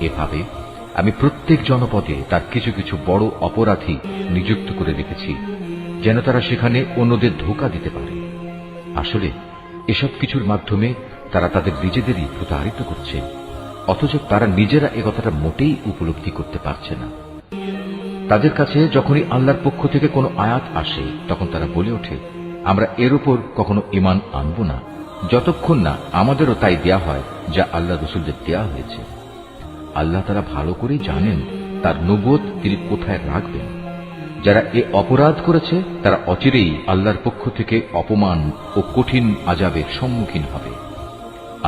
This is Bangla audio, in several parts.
এভাবে আমি প্রত্যেক জনপদে তার কিছু কিছু বড় অপরাধী নিযুক্ত করে রেখেছি, যেন তারা সেখানে অন্যদের ধোঁকা দিতে পারে। আসলে এসব কিছুর মাধ্যমে তারা তাদের নিজেদেরই প্রতারিত করছে, অথচ তারা নিজেরা এ কথাটা মোটেই উপলব্ধি করতে পারছে না। তাদের কাছে যখনই আল্লাহর পক্ষ থেকে কোনো আয়াত আসে, তখন তারা বলে ওঠে, আমরা এর উপর কখনো ঈমান আনব না, যতক্ষণ না আমাদেরও তাই দেয়া হয় যা আল্লাহ রসুলদের দেয়া হয়েছে। আল্লাহ তারা ভালো করেই জানেন তার নবুয়ত তিনি কোথায় রাখবেন। যারা এ অপরাধ করেছে তারা অচিরেই আল্লাহর পক্ষ থেকে অপমান ও কঠিন আযাবের সম্মুখীন হবে।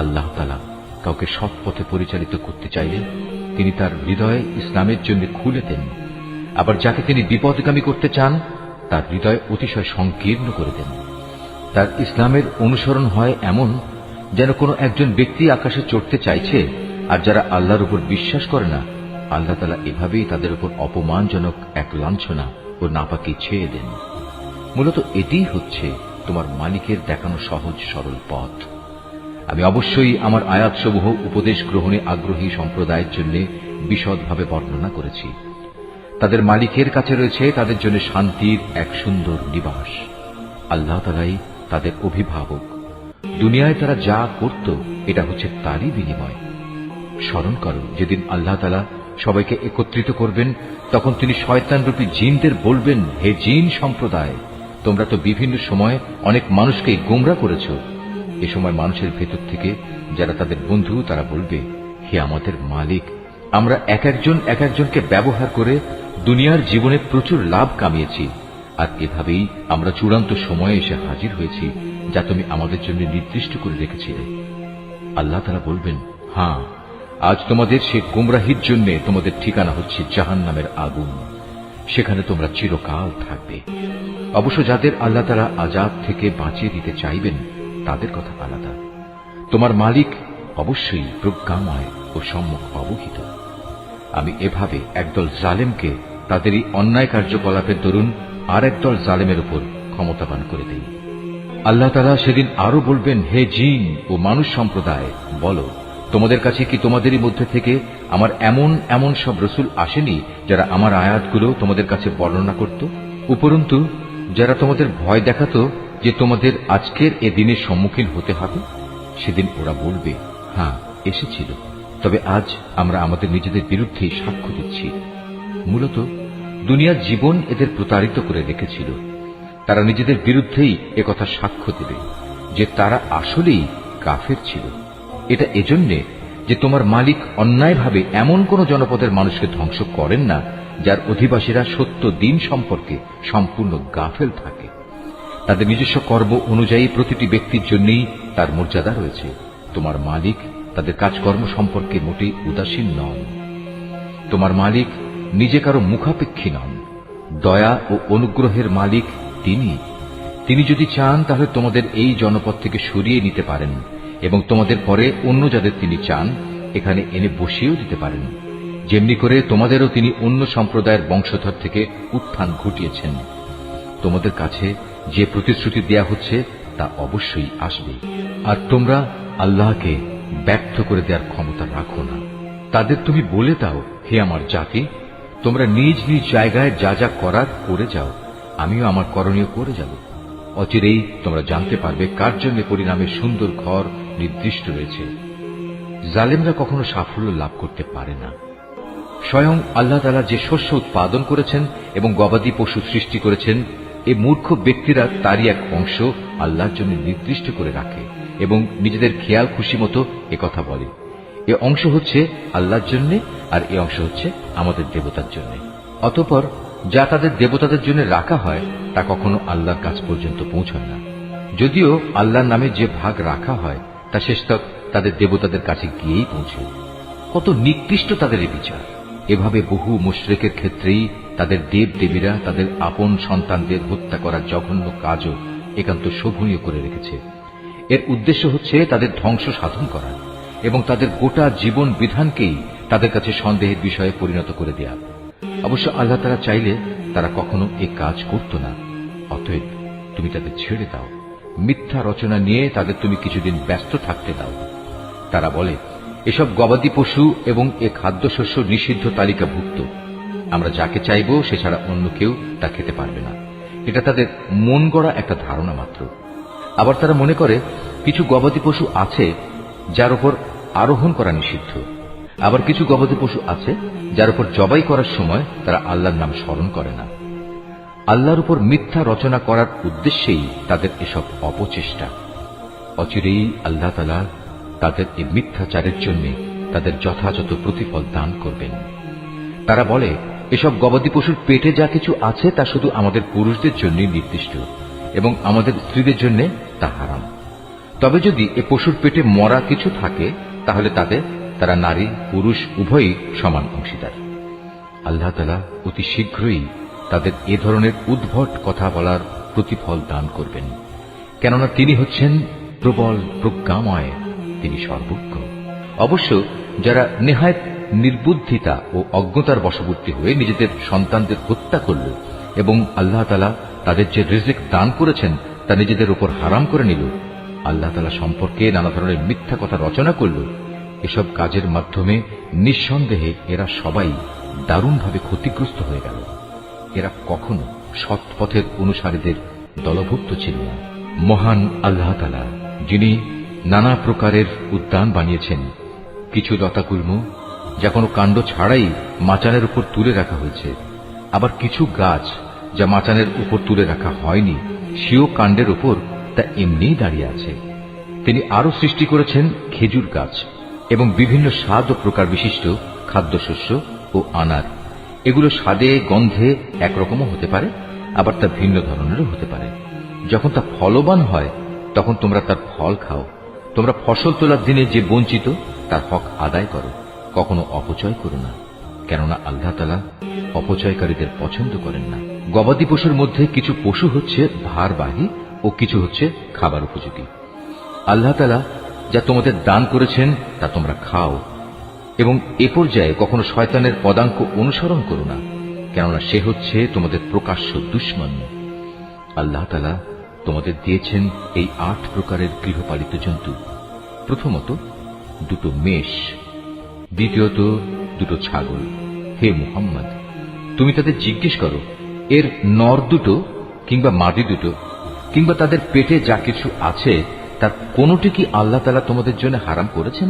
আল্লাহ তাআলা কাউকে সৎ পথে পরিচালিত করতে চাইলে তিনি তার হৃদয় ইসলামের জন্য খুলে দেন, আবার যাকে তিনি বিপদগামী করতে চান তার হৃদয় অতিশয় সংকীর্ণ করে দেন। তার ইসলামের অনুসরণ হয় এমন যেন কোনো একজন ব্যক্তি আকাশে চড়তে চাইছে, আর যারা আল্লাহর উপর বিশ্বাস করে না, আল্লাহ তাআলা এভাবেই তাদের উপর অপমানজনক এক লাঞ্ছনা ও নাপাকি ছেয়ে দেন। মূলত এটিই হচ্ছে তোমার মালিকের দেখানো সহজ সরল পথ। আমি অবশ্যই আমার আয়াতসমূহ উপদেশ গ্রহণে আগ্রহী সম্প্রদায়ের জন্য বিশদভাবে বর্ণনা করেছি। তাদের মালিকের কাছে রয়েছে তাদের জন্য শান্তির এক সুন্দর নিবাস। আল্লাহ তাআলাই তাদের অভিভাবক। দুনিয়ায় তারা যা করত এটা হচ্ছে তারই বিনিময়। স্মরণ করো, যেদিন আল্লাহ তাআলা সবাইকে একত্রিত করবেন, তখন তিনি শয়তানরূপী জিনদের বলবেন, হে জিন সম্প্রদায়, তোমরা তো বিভিন্ন সময় অনেক মানুষকে গোমরা করেছ। এ সময় মানুষের ভেতর থেকে যারা তাদের বন্ধু, তারা বলবে, হে আমাদের মালিক, আমরা এক একজনকে ব্যবহার করে দুনিয়ার জীবনে প্রচুর লাভ কামিয়েছি, আর এভাবেই আমরা চূড়ান্ত সময়ে এসে হাজির হয়েছি যা তুমি আমাদের জন্য নির্দিষ্ট করে রেখেছিলে। আল্লাহ তাআলা বলবেন, হ্যাঁ, আজ তোমাদের সে গুমরাহির জন্য তোমাদের ঠিকানা হচ্ছে জাহান্নামের আগুন, সেখানে তোমরা চিরকাল থাকবে। অবশ্য যাদের আল্লাহ তাআলা আযাব থেকে বাঁচিয়ে দিতে চাইবেন তাদের কথা আলাদা। তোমার মালিক অবশ্যই প্রজ্ঞাময় ও সম্যক অবহিত। আমি এভাবে একদল জালেমকে তাদেরই অন্যায় কার্যকলাপের দরুন আর একদল জালেমের উপর ক্ষমতাবান করে দেই। আল্লাহ তাআলা সেদিন আরো বলবেন, হে জিন ও মানুষ সম্প্রদায়, বলো, তোমাদের কাছে কি তোমাদেরই মধ্যে থেকে আমার এমন এমন সব রসুল আসেনি যারা আমার আয়াতগুলো তোমাদের কাছে বর্ণনা করত? উপরন্তু যারা তোমাদের ভয় দেখাতো যে তোমাদের আজকের এ দিনের সম্মুখীন হতে হবে? সেদিন ওরা বলবে, হ্যাঁ, এসেছিল, তবে আজ আমরা আমাদের নিজেদের বিরুদ্ধেই সাক্ষ্য দিচ্ছি। মূলত দুনিয়ার জীবন এদের প্রতারিত করে রেখেছিল। তারা নিজেদের বিরুদ্ধেই একথা সাক্ষ্য দেবে যে তারা আসলেই কাফের ছিল। এটা এজন্যে যে তোমার মালিক অন্যায়ভাবে এমন কোন জনপদের মানুষকে ধ্বংস করেন না যার অধিবাসীরা সত্য দিন সম্পর্কে সম্পূর্ণ গাফেল থাকে। তাদের নিজস্ব কর্ম অনুযায়ী প্রতিটি ব্যক্তির জন্যই তার মর্যাদা রয়েছে। তোমার মালিক তাদের কাজকর্ম সম্পর্কে মোটেই উদাসীন নন। তোমার মালিক নিজে কারো মুখাপেক্ষী নন। দয়া ও অনুগ্রহের মালিক তিনি যদি চান তাহলে তোমাদের এই জনপদ থেকে সরিয়ে নিতে পারেন এবং তোমাদের পরে অন্য যাদের তিনি চান এখানে এনে বসিয়েও দিতে পারেন, যেমনি করে তোমাদেরও তিনি অন্য সম্প্রদায়ের বংশধর থেকে উত্থান ঘটিয়েছেন। তোমাদের কাছে যে প্রতিশ্রুতি দেয়া হচ্ছে তা অবশ্যই আসবে, আর তোমরা আল্লাহকে ব্যর্থ করে দেওয়ার ক্ষমতা রাখো না। তাদের তুমি বলে দাও, হে আমার জাতি, তোমরা নিজ নিজ জায়গায় যা যা করার করে যাও, আমিও আমার করণীয় করে যাব। অচিরেই তোমরা জানতে পারবে কার জন্য পরিণামের সুন্দর ঘর নির্দিষ্ট রয়েছে। জালেমরা কখনো সাফল্য লাভ করতে পারে না। স্বয়ং আল্লাহ তাআলা যে শস্য উৎপাদন করেছেন এবং গবাদি পশু সৃষ্টি করেছেন, এই মূর্খ ব্যক্তিরা তারই এক অংশ আল্লাহর জন্য নির্দিষ্ট করে রাখে এবং নিজেদের খেয়াল খুশি মতো একথা বলে, এ অংশ হচ্ছে আল্লাহর জন্য আর এ অংশ হচ্ছে আমাদের দেবতার জন্য। অতঃপর যা তাদের দেবতাদের জন্য রাখা হয় তা কখনো আল্লাহর কাছ পর্যন্ত পৌঁছায় না। যদিও আল্লাহর নামে যে ভাগ রাখা হয় তা শেষতক তাদের দেবতাদের কাছে গিয়েই পৌঁছে। কত নিকৃষ্ট তাদের এই বিচার! এভাবে বহু মুশরিকের ক্ষেত্রেই তাদের দেব দেবীরা তাদের আপন সন্তানদের হত্যা করার জঘন্য কাজও একান্ত শোভনীয় করে রেখেছে। এর উদ্দেশ্য হচ্ছে তাদের ধ্বংস সাধন করা এবং তাদের গোটা জীবন বিধানকেই তাদের কাছে সন্দেহের বিষয়ে পরিণত করে দেয়া। অবশ্য আল্লাহ তাআলা চাইলে তারা কখনো এ কাজ করত না। অতএব তুমি তাদের ছেড়ে দাও, মিথ্যা রচনা নিয়ে তাদের তুমি কিছুদিন ব্যস্ত থাকতে দাও। তারা বলে, এসব গবাদি পশু এবং এ খাদ্যশস্য নিষিদ্ধ তালিকাভুক্ত। আমরা যাকে চাইব সে ছাড়া অন্য কেউ তা খেতে পারবে না। এটা তাদের মন গড়া একটা ধারণা মাত্র। আবার তারা মনে করে কিছু গবাদি পশু আছে যার উপর আরোহণ করা নিষিদ্ধ, আবার কিছু গবাদি পশু আছে যার উপর জবাই করার সময় তারা আল্লাহর নাম স্মরণ করে না। আল্লাহর উপর মিথ্যা রচনা করার উদ্দেশ্যেই তাদের এসব অপচেষ্টা। অচিরেই আল্লাহ তাআলা তাদের এই মিথ্যাচারের জন্য তাদের যথাযথ প্রতিফল দান করবেন। তারা বলে এসব গবাদি পশুর পেটে যা কিছু আছে তা শুধু আমাদের পুরুষদের জন্য নির্দিষ্ট এবং আমাদের স্ত্রীদের জন্য তা হারাম। তবে যদি এ পশুর পেটে মরা কিছু থাকে তাহলে তারা নারী পুরুষ উভয়ই সমান অংশীদার। আল্লাহ তাআলা অতি শীঘ্রই তাদের এ ধরনের উদ্ভট কথা বলার প্রতিফল দান করবেন, কেননা তিনি হচ্ছেন প্রবল প্রজ্ঞাময়, তিনি সর্বজ্ঞ। অবশ্য যারা নেহায়েত নির্বুদ্ধিতা ও অজ্ঞতার বশবর্তী হয়ে নিজেদের সন্তানদের হত্যা করল এবং আল্লাহ তাআলা তাদের যে রিজিক দান করেছেন তা নিজেদের উপর হারাম করে নিল, আল্লাহ তাআলা সম্পর্কে নানা ধরনের মিথ্যা কথা রচনা করল, এসব কাজের মাধ্যমে নিঃসন্দেহে এরা সবাই দারুণভাবে ক্ষতিগ্রস্ত হয়ে গেল। এরা কখনো সৎ পথের অনুসারীদের দলভুক্ত ছিল না। মহান আল্লাহ তাআলা, যিনি নানা প্রকারের উদ্যান বানিয়েছেন, কিছু লতাগুল্ম যা কোনো কাণ্ড ছাড়াই মাচানের উপর তুলে রাখা হয়েছে, আবার কিছু গাছ যা মাচানের উপর তুলে রাখা হয়নি, সেও কাণ্ডের উপর তা এমনিই দাঁড়িয়ে আছে। তিনি আরো সৃষ্টি করেছেন খেজুর গাছ এবং বিভিন্ন স্বাদ ও প্রকার বিশিষ্ট খাদ্যশস্য ও আনার। এগুলো স্বাদে গন্ধে একরকমও হতে পারে, আবার তা ভিন্ন ধরনেরও হতে পারে। যখন তা ফলবান হয় তখন তোমরা তার ফল খাও। তোমরা ফসল তোলার দিনে যে বঞ্চিত তার হক আদায় করো, কখনো অপচয় করো না, কেননা আল্লাহ তাআলা অপচয়কারীদের পছন্দ করেন না। গবাদি পশুর মধ্যে কিছু পশু হচ্ছে ভারবাহী ও কিছু হচ্ছে খাবার উপযোগী। আল্লাহ তাআলা যা তোমাদের দান করেছেন তা তোমরা খাও এবং এ পর্যায়ে কখনো শয়তানের পদাঙ্ক অনুসরণ করো না, কেননা সে হচ্ছে তোমাদের প্রকাশ্য দুশমন। আল্লাহ তাআলা তোমাদের দিয়েছেন এই 8 প্রকারের গৃহপালিত জন্তু। প্রথমত 2 মেষ, দ্বিতীয়ত 2 ছাগল। হে মুহাম্মদ, তুমি তাদের জিজ্ঞেস করো, এর নর 2 কিংবা মাদি 2 কিংবা তাদের পেটে যা কিছু আছে তার কোনটি কি আল্লাহ তাআলা তোমাদের জন্য হারাম করেছেন?